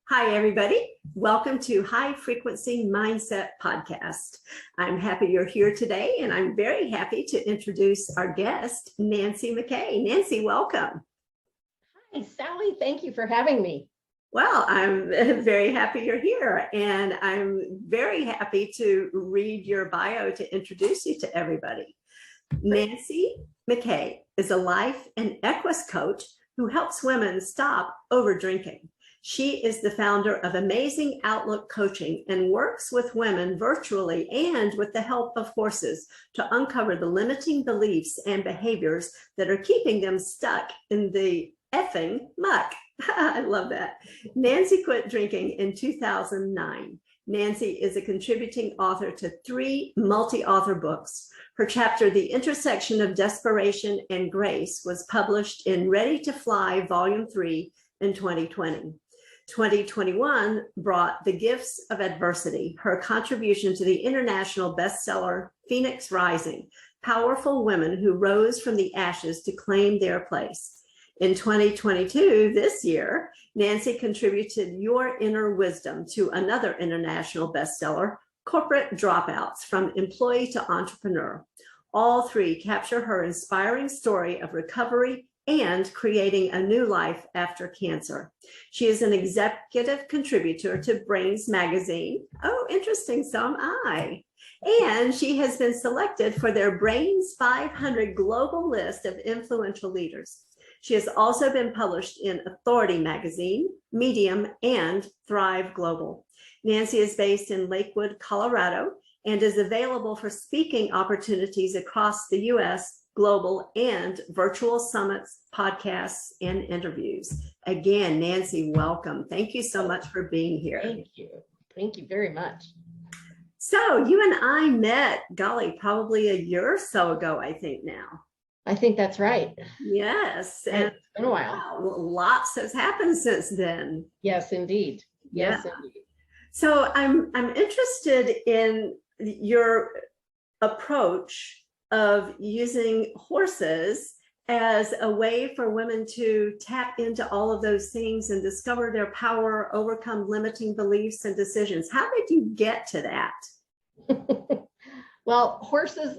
Hi, everybody. Welcome to High Frequency Mindset Podcast. I'm happy you're here today, and I'm very happy to introduce our guest, Nancy McKay. Nancy, welcome. Hi, Sally. Thank you for having me. Well, I'm very happy you're here, and I'm very happy to read your bio to introduce you to everybody. Nancy McKay is a Life and Equus Coach who helps women stop over-drinking. She is the founder of Amazing Outlook Coaching and works with women virtually and with the help of horses to uncover the limiting beliefs and behaviors that are keeping them stuck in the effing muck. I love that. Nancy quit drinking in 2009. Nancy is a contributing author to 3 multi-author books. Her chapter, The Intersection of Desperation and Grace, was published in Ready to Fly, Volume 3 in 2020. 2021 brought The Gifts of Adversity, her contribution to the international bestseller, Phoenix Rising, Powerful Women Who Rose from the Ashes to Claim Their Place. In 2022, this year, Nancy contributed Your Inner Wisdom to another international bestseller, Corporate Dropouts, From Employee to Entrepreneur. All 3 capture her inspiring story of recovery and creating a new life after cancer. She is an executive contributor to Brainz Magazine. Oh, interesting, so am I. And she has been selected for their Brainz 500 global list of influential leaders. She has also been published in Authority Magazine, Medium, and Thrive Global. Nancy is based in Lakewood, Colorado, and is available for speaking opportunities across the U.S., global, and virtual summits, podcasts, and interviews. Again, Nancy, welcome. Thank you so much for being here. Thank you. Thank you very much. So you and I met, golly, probably a year or so ago, I think now. I think that's right. Yes. And it's been a while. Wow, lots has happened since then. Yes, indeed. Yes, Yeah. indeed. So I'm interested in your approach of using horses as a way for women to tap into all of those things and discover their power, overcome limiting beliefs and decisions. How did you get to that? Well, horses,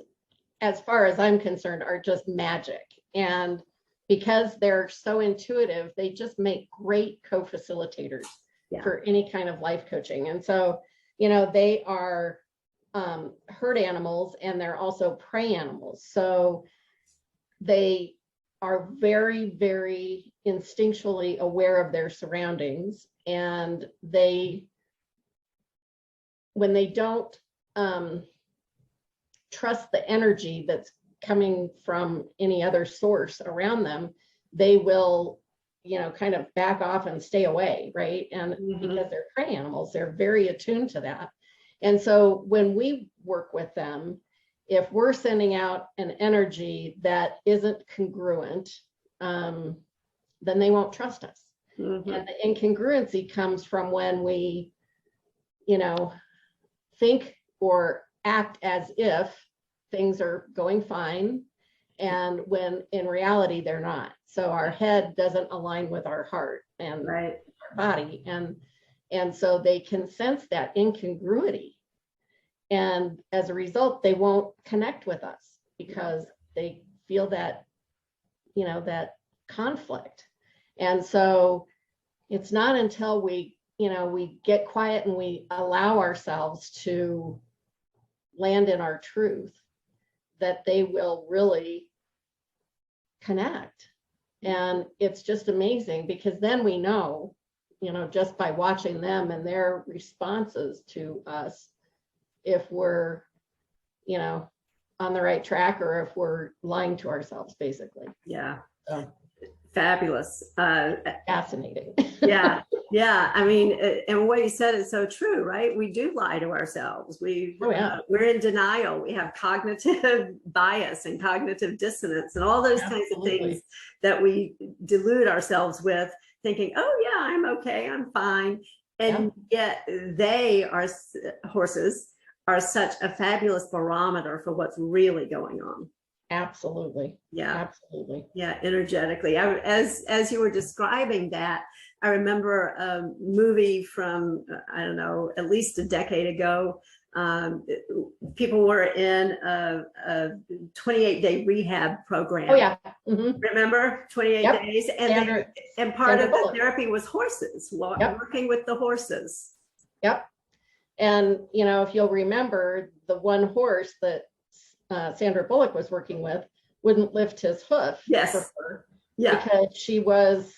as far as I'm concerned, are just magic. And because they're so intuitive, they just make great co-facilitators for any kind of life coaching. And so, you know, they are herd animals, and they're also prey animals. So they are very, very instinctually aware of their surroundings, and when they don't trust the energy that's coming from any other source around them, they will, you know, kind of back off and stay away, right? And because they're prey animals, they're very attuned to that. And so when we work with them, if we're sending out an energy that isn't congruent, then they won't trust us. And the incongruency comes from when we, you know, think or act as if things are going fine, and when in reality they're not. So our head doesn't align with our heart and our body, and so they can sense that incongruity. And as a result, they won't connect with us because they feel that, you know, that conflict. And so it's not until we, you know, we get quiet and we allow ourselves to land in our truth that they will really connect. And it's just amazing, because then we know, you know, just by watching them and their responses to us, if we're, you know, on the right track or if we're lying to ourselves, basically. Yeah. So, fabulous. fascinating. Yeah. I mean, and what you said is so true, right? We do lie to ourselves. We're in denial. We have cognitive bias and cognitive dissonance and all those kinds of things that we delude ourselves with, thinking, oh yeah, I'm okay, I'm fine. And yet horses are such a fabulous barometer for what's really going on. Absolutely. Yeah. Absolutely. Yeah, energetically. As you were describing that, I remember a movie from, I don't know, at least a decade ago. People were in a 28-day rehab program. Oh yeah. Mm-hmm. Remember 28 Yep. days? And part Sandra of the Bullock. therapy was horses, Yep. working with the horses. Yep. And, you know, if you'll remember, the one horse that Sandra Bullock was working with wouldn't lift his hoof for her because she was,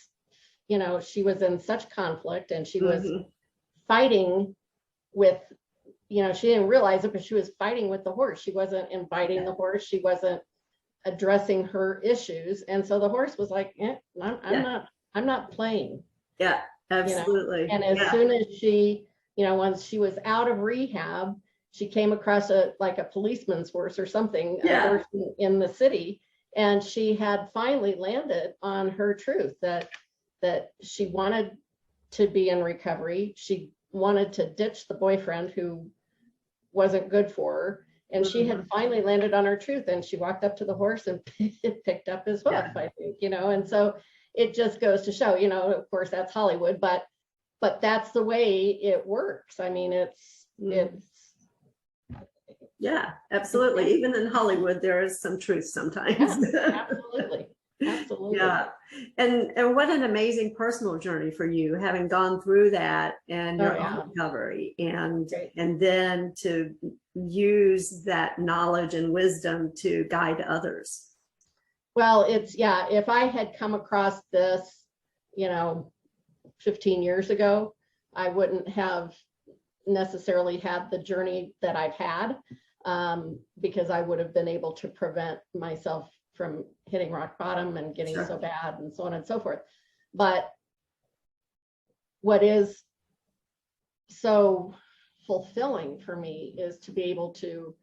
you know, she was in such conflict, and she was fighting with, you know, she didn't realize it, but she was fighting with the horse. She wasn't inviting the horse. She wasn't addressing her issues. And so the horse was like, I'm not playing. Yeah, absolutely. You know? And as soon as she, you know, once she was out of rehab, she came across a policeman's horse or something, a horse in the city. And she had finally landed on her truth that she wanted to be in recovery. She wanted to ditch the boyfriend who wasn't good for her. And she had finally landed on her truth, and she walked up to the horse and picked up his hoof, I think, you know. And so it just goes to show, you know, of course that's Hollywood, but that's the way it works. I mean, it's yeah, absolutely. Even in Hollywood, there is some truth sometimes. Yeah, absolutely. Absolutely. Yeah. And what an amazing personal journey for you, having gone through that and your own recovery, and then to use that knowledge and wisdom to guide others. Well, if I had come across this, you know, 15 years ago, I wouldn't have necessarily had the journey that I've had, because I would have been able to prevent myself from hitting rock bottom and getting so bad and so on and so forth. But what is so fulfilling for me is to be able to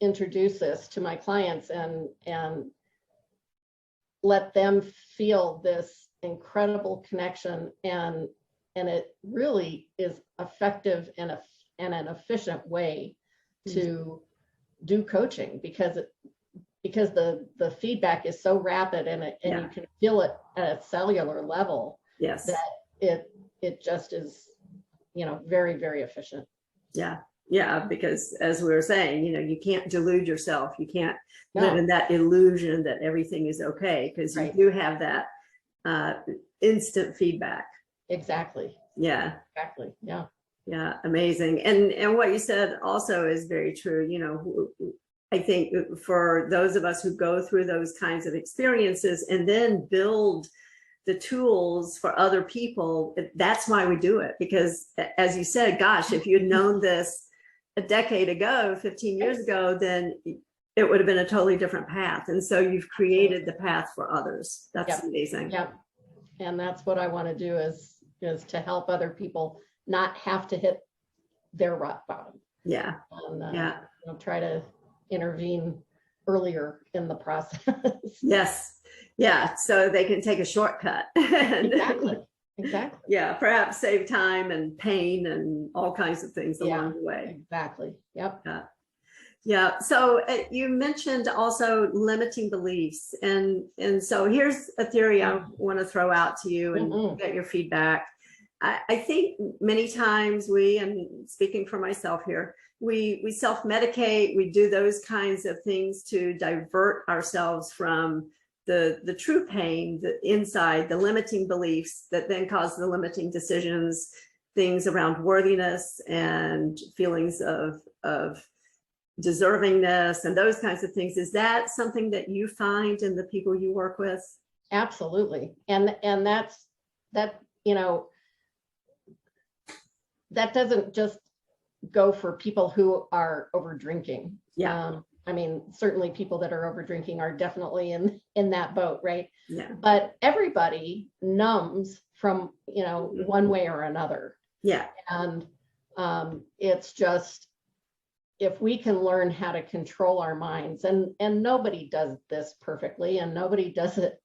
introduce this to my clients and let them feel this incredible connection, and it really is effective and an efficient way to do coaching, because the feedback is so rapid, and you can feel it at a cellular level. Yes. That it just is, you know, very, very efficient. Yeah. Yeah. Because as we were saying, you know, you can't delude yourself. You can't live in that illusion that everything is okay, because you do have that instant feedback. Exactly. Yeah. Exactly. Yeah. Yeah. Amazing. And what you said also is very true. You know, I think for those of us who go through those kinds of experiences and then build the tools for other people, that's why we do it. Because as you said, gosh, if you'd known this a decade ago, 15 years ago, then it would have been a totally different path. And so you've created the path for others. That's amazing. Yep. And that's what I want to do is to help other people not have to hit their rock bottom. Yeah. And you know, try to intervene earlier in the process. Yes. Yeah. So they can take a shortcut. Exactly. Exactly. Yeah. Perhaps save time and pain and all kinds of things along the way. Exactly. Yep. Yeah. Yeah. So you mentioned also limiting beliefs. And so here's a theory I want to throw out to you and get your feedback. I think many times and speaking for myself here, we self-medicate, we do those kinds of things to divert ourselves from the true pain, the inside, the limiting beliefs that then cause the limiting decisions, things around worthiness and feelings of deservingness and those kinds of things. Is that something that you find in the people you work with? Absolutely. And that, you know, that doesn't just go for people who are over drinking. Yeah. I mean, certainly people that are over drinking are definitely in that boat, right? Yeah. But everybody numbs from, you know, one way or another. Yeah. And it's just, if we can learn how to control our minds, and nobody does this perfectly, and nobody does it,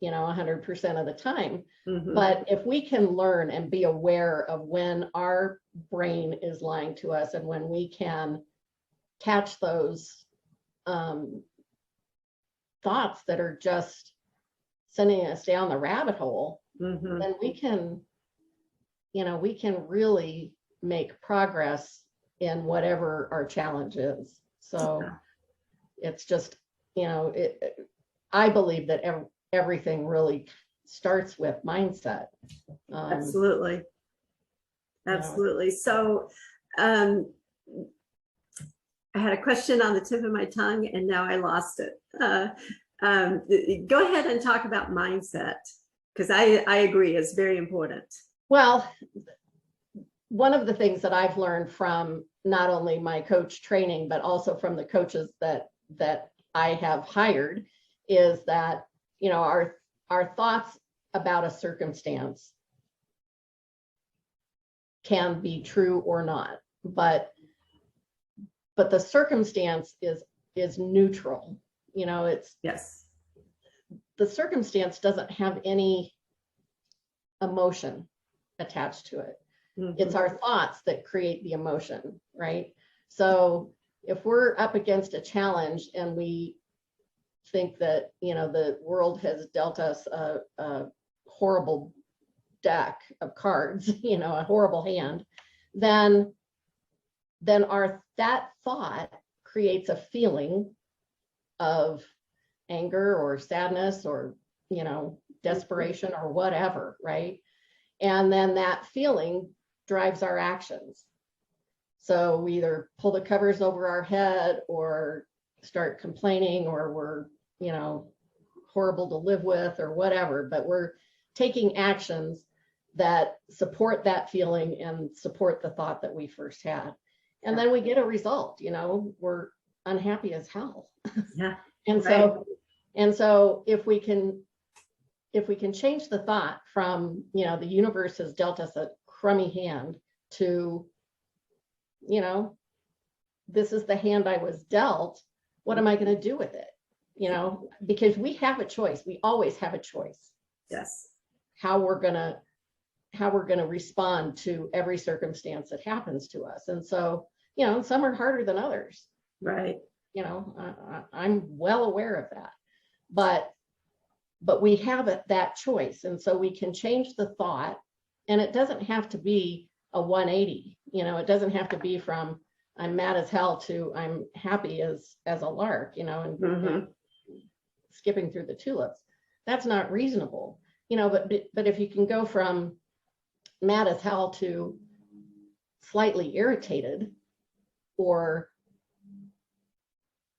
you know, 100% of the time. But if we can learn and be aware of when our brain is lying to us, and when we can catch those thoughts that are just sending us down the rabbit hole, then we can really make progress in whatever our challenge is. So it's just, I believe that everything really starts with mindset. Absolutely. Absolutely. So I had a question on the tip of my tongue and now I lost it. Go ahead and talk about mindset, because I agree it's very important. Well, one of the things that I've learned from not only my coach training, but also from the coaches that I have hired is that, our thoughts about a circumstance can be true or not, but the circumstance is neutral. It's yes. The circumstance doesn't have any emotion attached to it. It's our thoughts that create the emotion, right? So if we're up against a challenge and we think that, the world has dealt us a horrible deck of cards, a horrible hand, then that thought creates a feeling of anger or sadness or, desperation or whatever, right? And then that feeling drives our actions. So we either pull the covers over our head or start complaining, or we're, horrible to live with or whatever, but we're taking actions that support that feeling and support the thought that we first had. And then we get a result, we're unhappy as hell. Yeah. And so, if we can change the thought from, the universe has dealt us a crummy hand to, this is the hand I was dealt. What am I going to do with it? Because we have a choice. We always have a choice. Yes. How we're going to respond to every circumstance that happens to us. And so, some are harder than others. Right. I'm well aware of that, but we have that choice. And so we can change the thought, and it doesn't have to be a 180. It doesn't have to be from I'm mad as hell to I'm happy as a lark, and skipping through the tulips. That's not reasonable, but if you can go from mad as hell to slightly irritated, or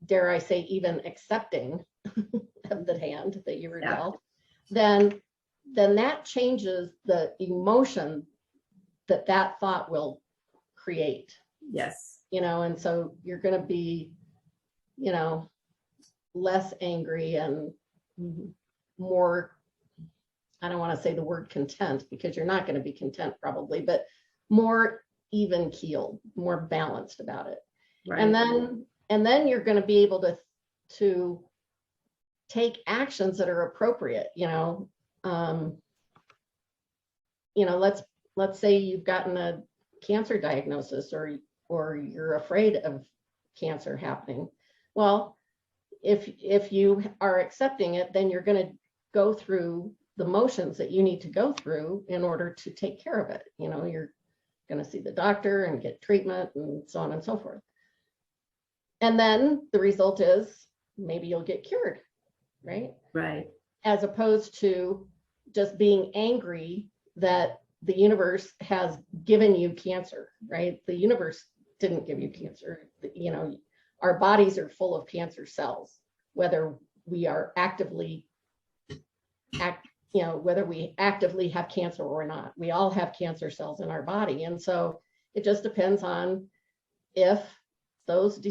dare I say even accepting of the hand that you were dealt, then that changes the emotion that thought will create. Yes. And so you're going to be, less angry and more, I don't want to say the word content, because you're not going to be content probably, but more even keeled, more balanced about it. Right. And then you're going to be able to take actions that are appropriate. Let's say you've gotten a cancer diagnosis, or you're afraid of cancer happening. Well, if you are accepting it, then you're going to go through the motions that you need to go through in order to take care of it. You're going to see the doctor and get treatment and so on and so forth. And then the result is maybe you'll get cured, right? Right. As opposed to just being angry that the universe has given you cancer, right? The universe didn't give you cancer. Our bodies are full of cancer cells, whether we are whether we actively have cancer or not. We all have cancer cells in our body. And so it just depends on if those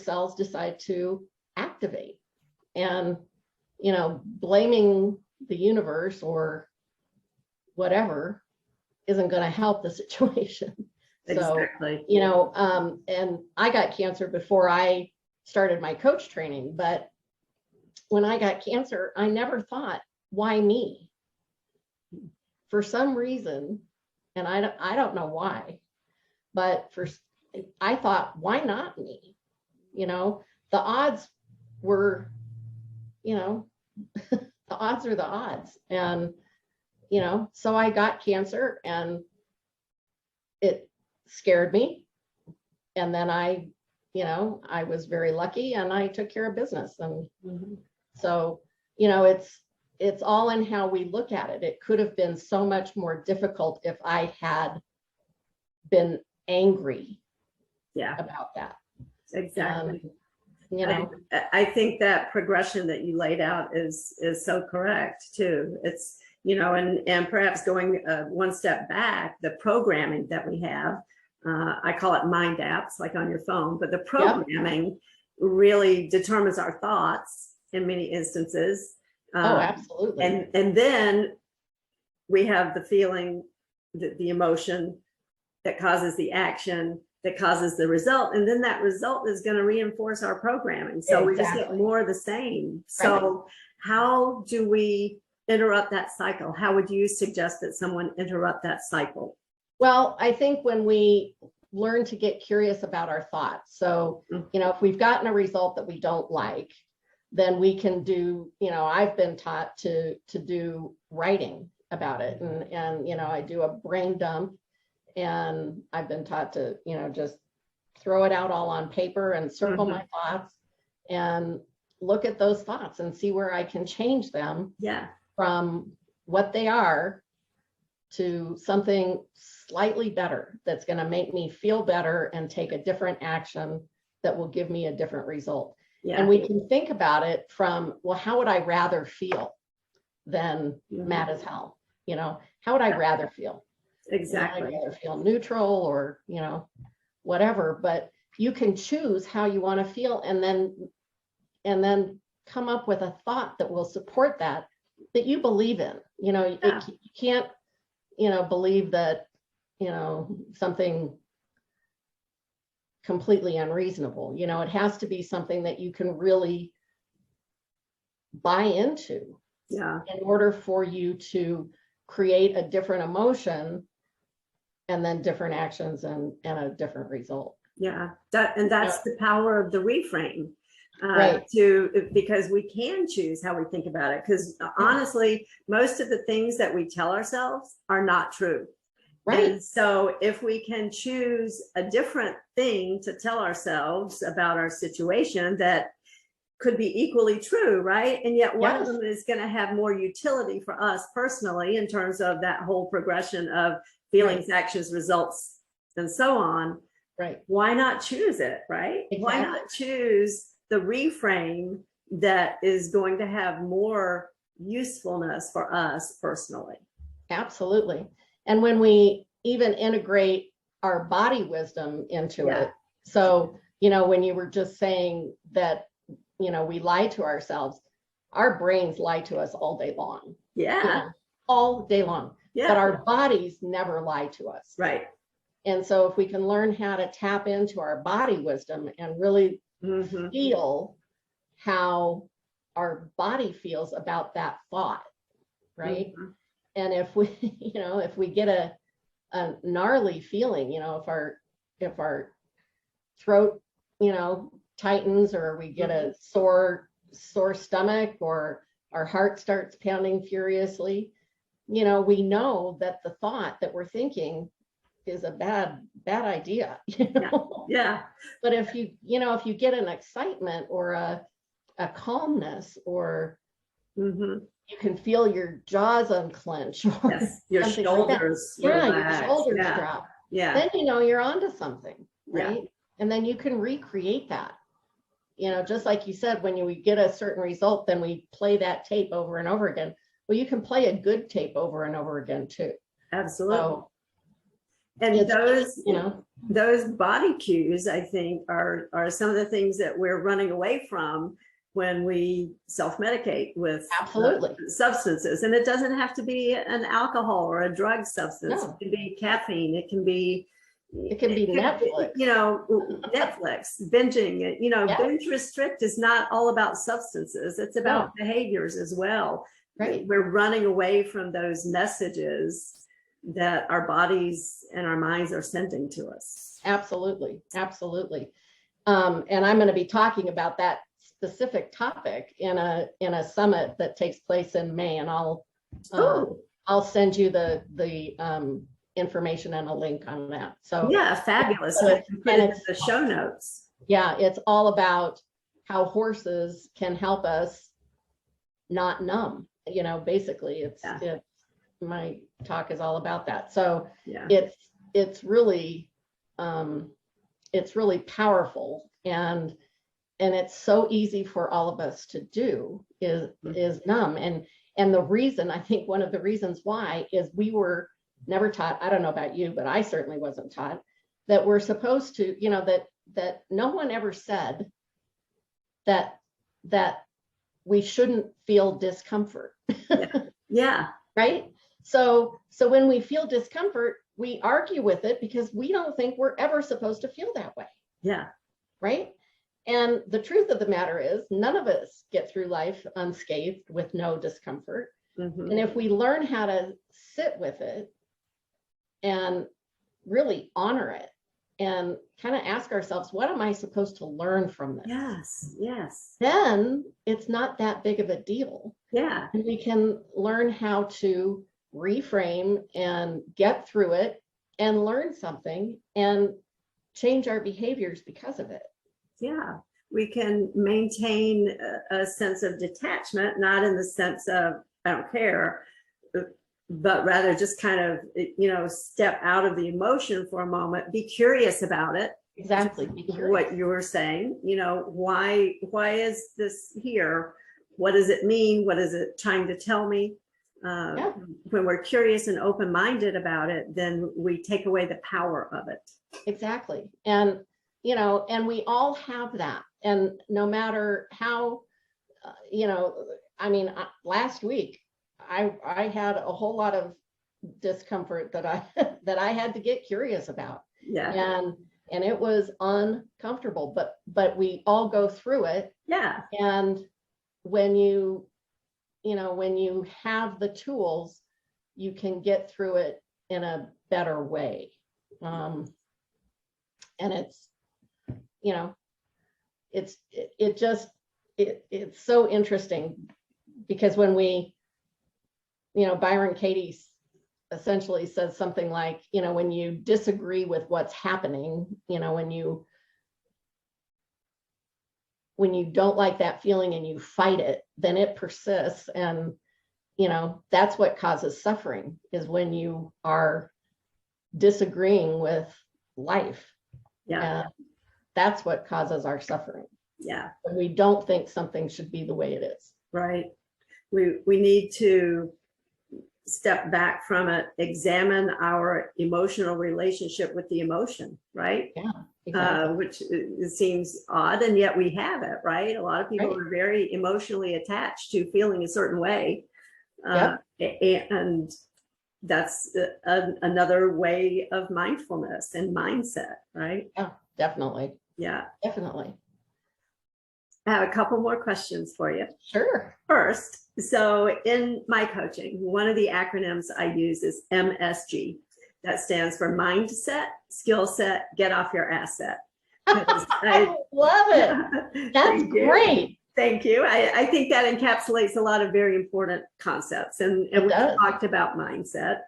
cells decide to activate. And, blaming the universe or whatever isn't going to help the situation. Exactly. So, and I got cancer before I started my coach training, but when I got cancer, I never thought, why me? For some reason, and I don't know why, but I thought, why not me? The odds were you know, the odds are the odds. And, you know, so I got cancer and it scared me. And then I, you know, I was very lucky and I took care of business. And so, you know, it's all in how we look at it. It could have been so much more difficult if I had been angry about that. Exactly. You know, I think that progression that you laid out is so correct too. It's, you know, and perhaps going one step back, the programming that we have, I call it mind apps, like on your phone, but the programming really determines our thoughts in many instances. Oh, absolutely. And then we have the feeling, the emotion that causes the action, that causes the result. And then that result is going to reinforce our programming. So we just get more of the same. So how do we interrupt that cycle? How would you suggest that someone interrupt that cycle? Well, I think when we learn to get curious about our thoughts. So, you know, if we've gotten a result that we don't like, then we can do, you know, I've been taught to do writing about it. And, you know, I do a brain dump, and I've been taught to, you know, just throw it out all on paper and circle my thoughts and look at those thoughts and see where I can change them from what they are to something slightly better that's going to make me feel better and take a different action that will give me a different result. And we can think about it from, well, how would I rather feel than mad as hell? You know, how would I rather feel? Exactly. I'd rather feel neutral or, you know, whatever, but you can choose how you want to feel and then come up with a thought that will support that you believe in. You know, you can't, you know, believe that, you know, something completely unreasonable. You know, it has to be something that you can really buy into in order for you to create a different emotion and then different actions and a different result. That's the power of the reframe. Because we can choose how we think about it. Because honestly, most of the things that we tell ourselves are not true. And so if we can choose a different thing to tell ourselves about our situation that could be equally true, right? And yet one of them is going to have more utility for us personally in terms of that whole progression of feelings, actions, results, and so on. Why not choose it, right? Why not choose the reframe that is going to have more usefulness for us personally? Absolutely. And when we even integrate our body wisdom into it. So, you know, when you were just saying that, you know, we lie to ourselves, our brains lie to us all day long. You know, all day long. But our bodies never lie to us. And so if we can learn how to tap into our body wisdom and really feel how our body feels about that thought, and if we, you know, if we get a gnarly feeling, you know, if our throat, you know, tightens, or we get a sore stomach, or our heart starts pounding furiously, you know, we know that the thought that we're thinking is a bad idea. You know? But if you get an excitement or a calmness, or you can feel your jaws unclench, or your shoulders relax. Your shoulders drop. Then you know you're onto something, right? And then you can recreate that. You know, just like you said, when we get a certain result, then we play that tape over and over again. Well, you can play a good tape over and over again too. Absolutely. So, and those, you know, those body cues, I think, are some of the things that we're running away from when we self-medicate with substances. And it doesn't have to be an alcohol or a drug substance. It can be caffeine. It can be Netflix. You know, Netflix, binging. You know, binge restrict is not all about substances. It's about behaviors as well. We're running away from those messages that our bodies and our minds are sending to us. Absolutely. And I'm going to be talking about that specific topic in a summit that takes place in May, and I'll send you the information and a link on that. So yeah, fabulous. So and put it in the show notes. Yeah, it's all about how horses can help us not numb. You know, basically, my talk is all about that. So it's really powerful, and it's so easy for all of us to do is numb. And the reason, I think one of the reasons why is we were never taught, I don't know about you, but I certainly wasn't taught that we're supposed to, you know, that no one ever said that we shouldn't feel discomfort. Yeah. Right. So when we feel discomfort, we argue with it because we don't think we're ever supposed to feel that way. Yeah. Right. And the truth of the matter is none of us get through life unscathed with no discomfort. Mm-hmm. And if we learn how to sit with it and really honor it and kind of ask ourselves, what am I supposed to learn from this? Yes, yes. Then it's not that big of a deal. Yeah. And we can learn how to reframe and get through it and learn something and change our behaviors because of it. Yeah. We can maintain a sense of detachment, not in the sense of, I don't care, but rather just kind of, you know, step out of the emotion for a moment, be curious about it. Exactly. What you were saying, you know, why is this here? What does it mean? What is it trying to tell me? When we're curious and open-minded about it, then we take away the power of it. Exactly. And, you know, and we all have that. And no matter how, you know, I mean, last week, I had a whole lot of discomfort that I had to get curious about. Yeah. And it was uncomfortable, but we all go through it. Yeah. And when you have the tools, you can get through it in a better way. And it's, you know, it's so interesting because when we, you know, Byron Katie essentially says something like, you know, when you disagree with what's happening, you know, when you don't like that feeling and you fight it, then it persists. And, you know, that's what causes suffering, is when you are disagreeing with life. Yeah. That's what causes our suffering. Yeah. When we don't think something should be the way it is. Right. We need to step back from it, examine our emotional relationship with the emotion, right? Yeah, exactly. Which seems odd, and yet we have it, right? A lot of people are very emotionally attached to feeling a certain way. And that's another way of mindfulness and mindset, right? Yeah, definitely. Yeah, definitely. I have a couple more questions for you. Sure. First, so in my coaching, one of the acronyms I use is MSG. That stands for mindset, skill set, get off your asset. I love it. That's great. Thank you. I think that encapsulates a lot of very important concepts, and we talked about mindset.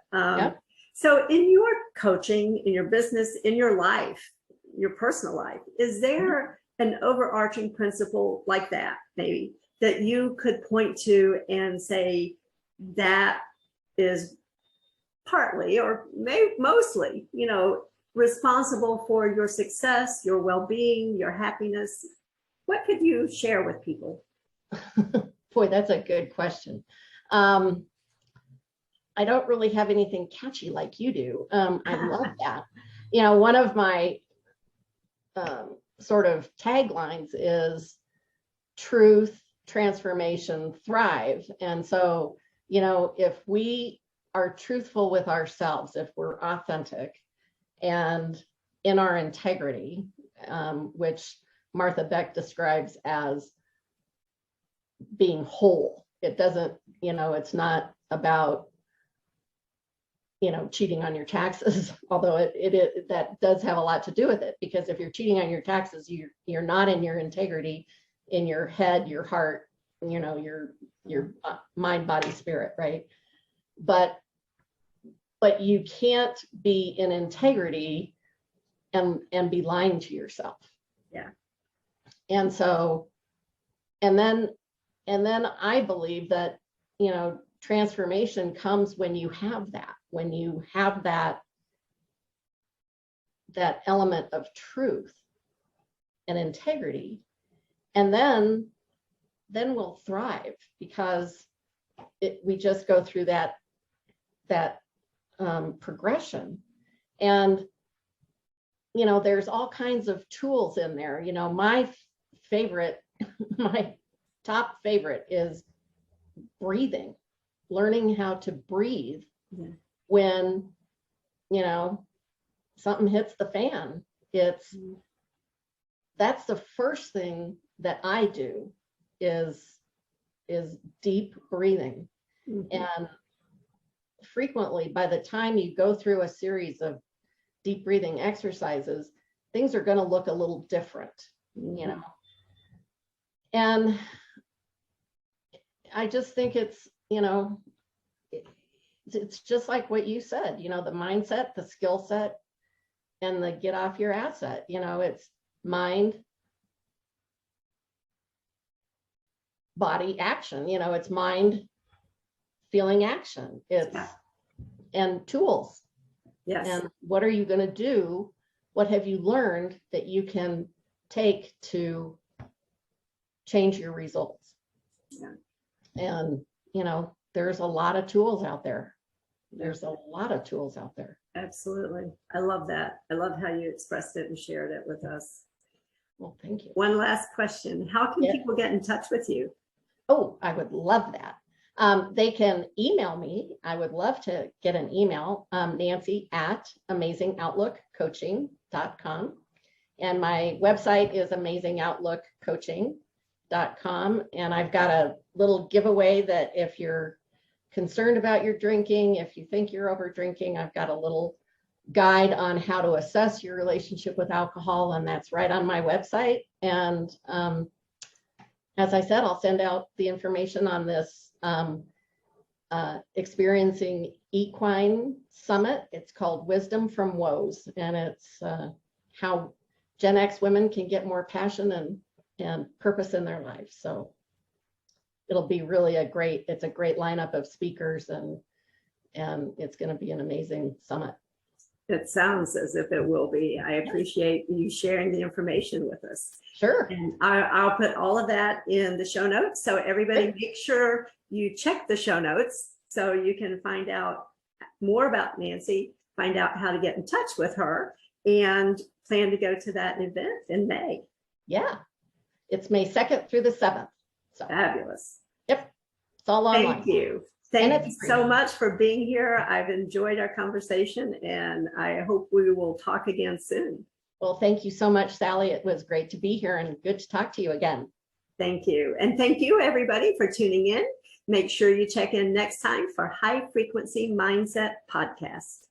So in your coaching, in your business, in your life, your personal life, is there an overarching principle like that, maybe, that you could point to and say that is partly or maybe mostly, you know, responsible for your success, your well-being, your happiness? What could you share with people? Boy, that's a good question. I don't really have anything catchy like you do. I love that. You know, one of my sort of taglines is truth, transformation, thrive. And so, you know, if we are truthful with ourselves, if we're authentic and in our integrity, which Martha Beck describes as being whole. It doesn't, you know, it's not about, you know, cheating on your taxes, although that does have a lot to do with it, because if you're cheating on your taxes, you're not in your integrity, in your head, your heart, your mind, body, spirit, right? But you can't be in integrity and be lying to yourself. Yeah. And so, and then I believe that, transformation comes when you have that element of truth and integrity, and then we'll thrive, because we just go through that progression. And there's all kinds of tools in there. My top favorite is breathing, learning how to breathe when something hits the fan. That's the first thing that I do is deep breathing. And frequently, by the time you go through a series of deep breathing exercises, things are going to look a little different, and I just think it's just like what you said, the mindset, the skill set, and the get off your asset. It's mind, body, action. It's mind, feeling, action. It's and tools. Yes. And what are you going to do? What have you learned that you can take to change your results? Yeah. And there's a lot of tools out there. Absolutely. I love that. I love how you expressed it and shared it with us. Well, thank you. One last question. How can people get in touch with you? Oh, I would love that. They can email me. I would love to get an email, Nancy@AmazingOutlookCoaching.com. And my website is AmazingOutlookCoaching.com. And I've got a little giveaway that if you're concerned about your drinking, if you think you're over drinking, I've got a little guide on how to assess your relationship with alcohol, and that's right on my website. And as I said, I'll send out the information on this Experiencing Equine Summit. It's called Wisdom from Woes, and it's how Gen X women can get more passion and purpose in their lives. So it'll be really it's a great lineup of speakers, and it's going to be an amazing summit. It sounds as if it will be. I appreciate you sharing the information with us. Sure. And I'll put all of that in the show notes. So everybody make sure you check the show notes so you can find out more about Nancy, find out how to get in touch with her, and plan to go to that event in May. Yeah. It's May 2nd through the 7th. So fabulous. Yep. It's all online. Thank you. Thank you so much for being here. I've enjoyed our conversation, and I hope we will talk again soon. Well, thank you so much, Sally. It was great to be here and good to talk to you again. Thank you. And thank you, everybody, for tuning in. Make sure you check in next time for High Frequency Mindset Podcast.